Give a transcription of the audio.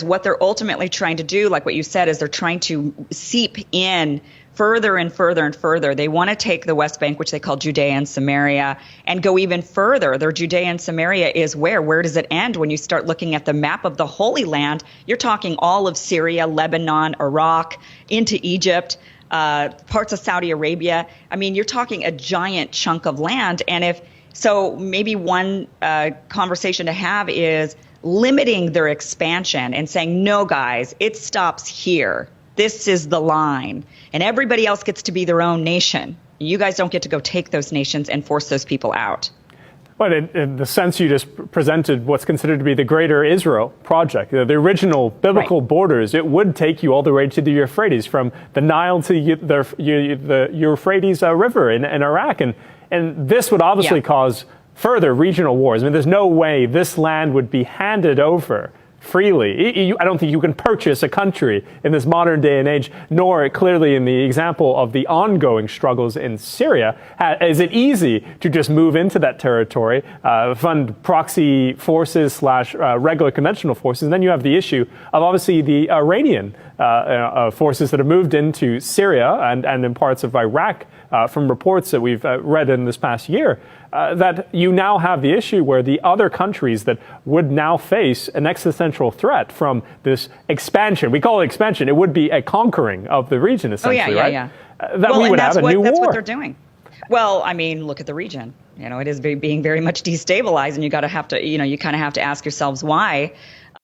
what they're ultimately trying to do, like what you said, is they're trying to seep in further and further and further. They want to take the West Bank, which they call Judea and Samaria, and go even further. Their Judea and Samaria is where? Where does it end? When you start looking at the map of the Holy Land, you're talking all of Syria, Lebanon, Iraq, into Egypt, parts of Saudi Arabia. I mean, you're talking a giant chunk of land. And if so, maybe one conversation to have is limiting their expansion and saying, no, guys, it stops here. This is the line. And everybody else gets to be their own nation. You guys don't get to go take those nations and force those people out. But in the sense you just presented what's considered to be the Greater Israel Project, the original biblical borders, it would take you all the way to the Euphrates, from the Nile to the Euphrates River in Iraq. And this would obviously cause further regional wars. I mean, there's no way this land would be handed over freely. I don't think you can purchase a country in this modern day and age, nor clearly in the example of the ongoing struggles in Syria. Is it easy to just move into that territory, fund proxy forces / regular conventional forces? And then you have the issue of obviously the Iranian forces that have moved into Syria and in parts of Iraq, from reports that we've read in this past year, that you now have the issue where the other countries that would now face an existential threat from this expansion, we call it expansion, it would be a conquering of the region, essentially, right? That we would have a new war. That's what they're doing. Well, I mean, look at the region. You know, it is being very much destabilized, and you kind of have to ask yourselves why.